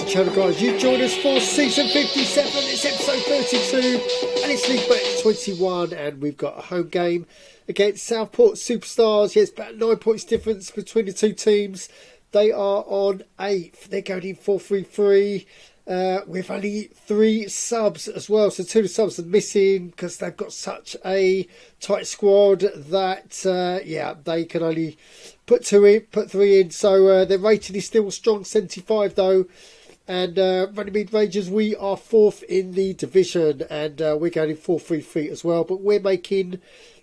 channel, guys. You join us for season 57. It's episode 32 and it's League Match 21, and we've got a home game against Southport Superstars. Yes, about 9 points difference between the two teams. They are on 8th. They're going in 4-3-3 with only 3 subs as well. So 2 of the subs are missing because they've got such a tight squad that yeah, they can only put 3 in. So their rating is still strong, 75 though. And Runnymede Rangers, we are 4th in the division, and we're going in 4-3-3 as well. But we're making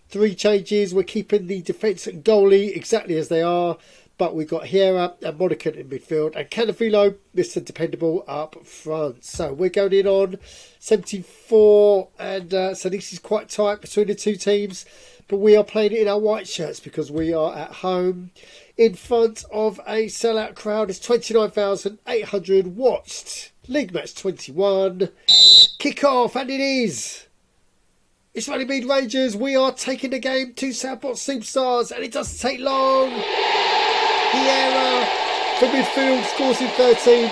3 changes. We're keeping the defence and goalie exactly as they are. But we've got Hiera and Monica in midfield, and Canavilo, Mr. Dependable, up front. So we're going in on 74, and so this is quite tight between the two teams. But we are playing it in our white shirts because we are at home in front of a sellout crowd. It's 29,800 watched. League Match 21. Kick off, and it is. It's Runnymede Rangers. We are taking the game to Southport Superstars, and it doesn't take long. Hiera from midfield scores in 13,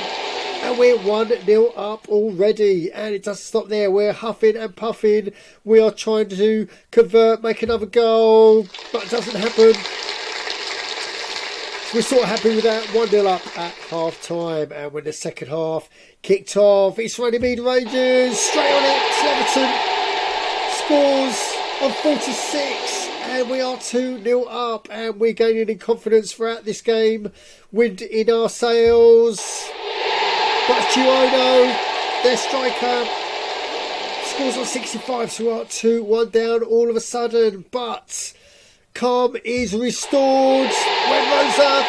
and we're 1-0 up already, and it doesn't stop there. We're huffing and puffing. We are trying to convert, make another goal, but it doesn't happen. We're sort of happy with that. 1-0 up at half time, and when the second half kicked off, it's Runnymede Rangers straight on it. Sleverton scores on 46. And we are 2-0 up, and we're gaining in confidence throughout this game. Wind in our sails. But Giono, their striker, scores on 65, so we're 2-1 down all of a sudden. But calm is restored when Rosa,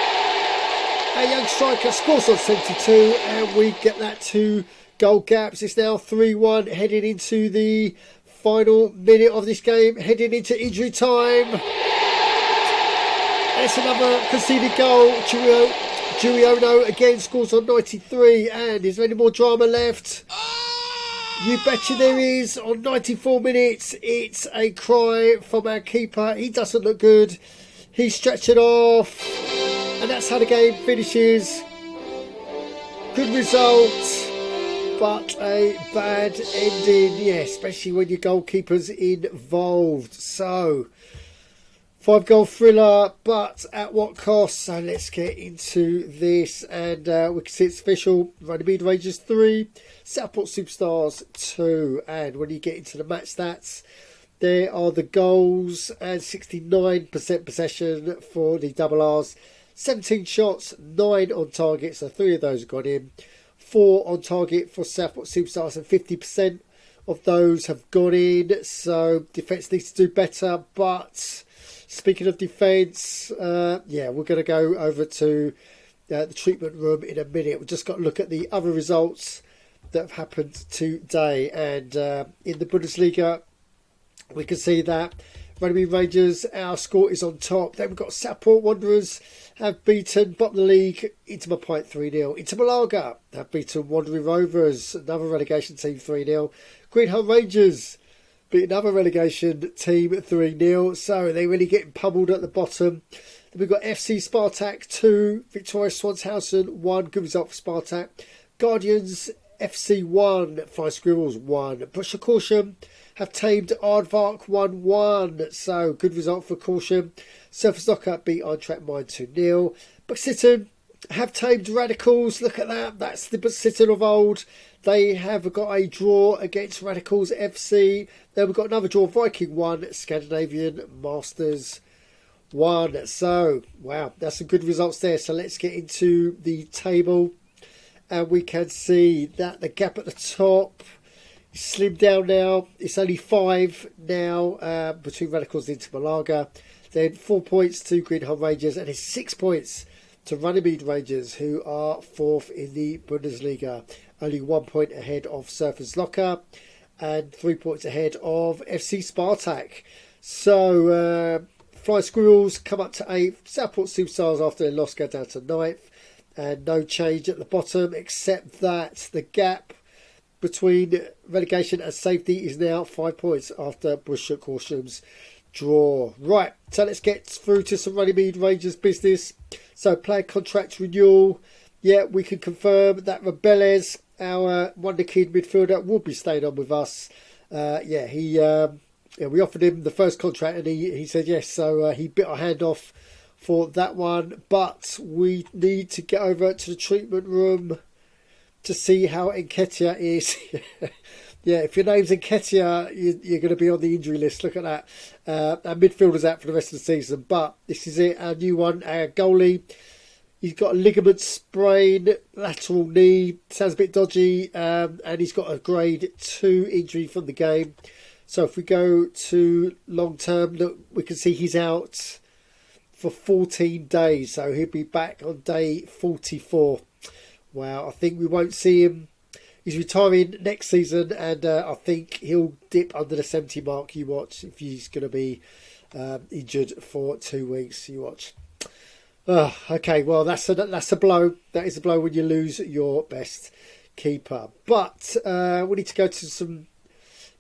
a young striker, scores on 72, and we get that 2 goal gaps. It's now 3-1 heading into the final minute of this game, heading into injury time. It's another conceded goal. Giono again scores on 93, and is there any more drama left? You betcha there is. On 94 minutes, it's a cry from our keeper. He doesn't look good. He's stretched it off, and that's how the game finishes. Good result, but a bad ending, yeah, especially when your goalkeeper's involved. So, 5-goal thriller, but at what cost? So let's get into this, and we can see it's official. Runnymede Rangers 3, Southport Superstars 2, and when you get into the match stats, there are the goals, and 69% possession for the double R's, 17 shots, 9 on target, so 3 of those have gone in. 4 on target for Southport Superstars, and 50% of those have gone in. So defence needs to do better. But speaking of defence, yeah, we're going to go over to the treatment room in a minute. We've just got to look at the other results that have happened today. And in the Bundesliga, we can see that Runnymede Rangers, our score is on top. Then we've got Southport Wanderers have beaten bottom of the league Intermarpite 3-0. Intermalaga have beaten Wandering Rovers, another relegation team, 3-0. Greenhill Rangers beat another relegation team 3-0. So they're really getting pummeled at the bottom. Then we've got FC Spartak 2, Victoria Swanshausen 1. Good result for Spartak. Guardians FC 1, Flying Squirrels 1. Busher Caution have tamed Aardvark 1-1. So good result for Caution. Surface Locker beat Eintracht Mine 2-0. Buxton have tamed Radicals. Look at that. That's the Buxton of old. They have got a draw against Radicals FC. Then we've got another draw. Viking 1, Scandinavian Masters 1. So, wow, that's some good results there. So let's get into the table. And we can see that the gap at the top is slimmed down now. It's only 5 now between Radicals and Intermalaga. Then 4 points to Greenhill Rangers, and it's 6 points to Runnymede Rangers, who are 4th in the Bundesliga. Only 1 point ahead of Surfers Locker, and 3 points ahead of FC Spartak. So, Fly Squirrels come up to 8th. Southport Superstars, after their loss, go down to 9th. And no change at the bottom, except that the gap between relegation and safety is now 5 points after Bushhook Horseshoe's draw. Right, so let's get through to some Runnymede Rangers business. So player contract renewal. yeah, we can confirm that Rebelez, our wonderkid midfielder, will be staying on with us. We offered him the first contract and he said yes, so he bit our hand off for that one. But we need to get over to the treatment room to see how Nketiah is. Yeah, if your name's Nketiah, you're going to be on the injury list. Look at that. Our midfielder's out for the rest of the season. But this is it, our new one, our goalie. He's got a ligament sprain, lateral knee. Sounds a bit dodgy. And he's got a grade 2 injury from the game. So if we go to long term, look, we can see he's out for 14 days. So he'll be back on day 44. Wow, I think we won't see him. He's retiring next season, and I think he'll dip under the 70 mark. You watch if he's going to be injured for 2 weeks. You watch. Oh, okay, well that's a blow. That is a blow when you lose your best keeper. But we need to go to some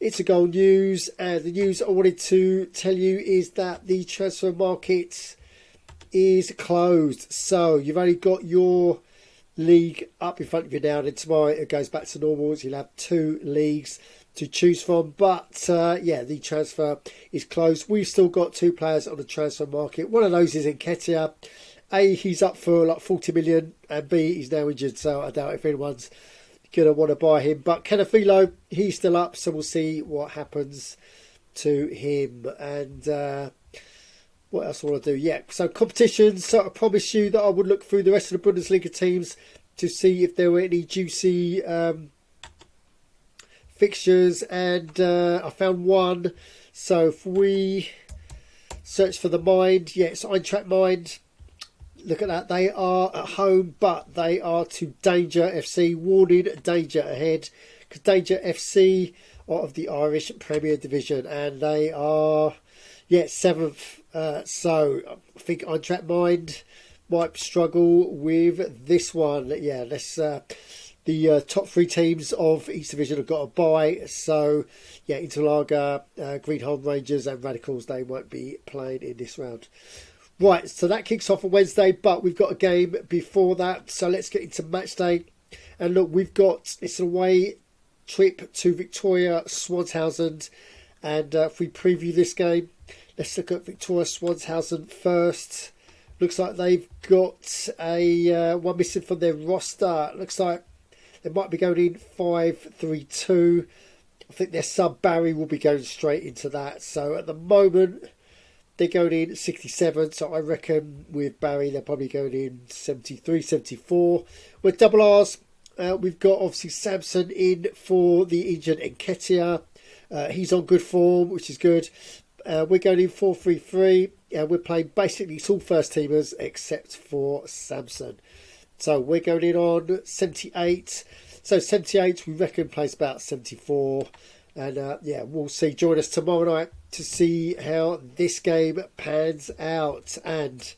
ITSAGOAL news, and the news I wanted to tell you is that the transfer market is closed. So you've only got your league up in front of you now, and tomorrow it goes back to normal. So you'll have 2 leagues to choose from. But the transfer is closed. We've still got 2 players on the transfer market. One of those is Nketiah. A, he's up for like 40 million, and B, he's now injured, so I doubt if anyone's going to want to buy him. But Kenafilo, he's still up, so we'll see what happens to him. And what else I want to do? Yeah, so competitions. So I promised you that I would look through the rest of the Bundesliga teams to see if there were any juicy fixtures, and I found one. So if we search for the Mind, yeah, it's Eintracht Mind. Look at that. They are at home, but they are to Danger FC. Warning, danger ahead. Because Danger FC are of the Irish Premier Division, and they are, 7th. So I think Eintracht Mind might struggle with this one. Yeah, the top 3 teams of each division have got a bye. So, yeah, Interlager, Greenholm Rangers and Radicals, they won't be playing in this round. Right, so that kicks off on Wednesday, but we've got a game before that. So let's get into match day. And look, we've got this away trip to Victoria Swanshausen. And if we preview this game, let's look at Victoria Swanshausen first. Looks like they've got a one missing from their roster. Looks like they might be going in 5-3-2. I think their sub Barry will be going straight into that. So at the moment, they're going in 67, so I reckon with Barry they're probably going in 73, 74. With double R's, we've got obviously Samson in for the injured Nketiah. He's on good form, which is good. We're going in 4-3-3, and we're playing basically it's all first teamers except for Samson. So we're going in on 78. So 78 we reckon plays about 74. And we'll see. Join us tomorrow night to see how this game pans out. And,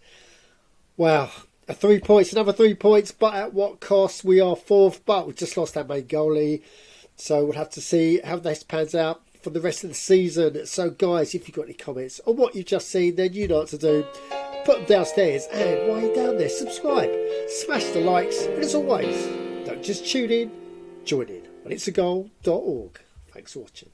wow, 3 points, another 3 points, but at what cost? We are 4th, but we've just lost our main goalie. So we'll have to see how this pans out for the rest of the season. So, guys, if you've got any comments on what you've just seen, then you know what to do. Put them downstairs, and while you're down there, subscribe, smash the likes, and as always, don't just tune in, join in on itsagoal.org. Thanks for watching.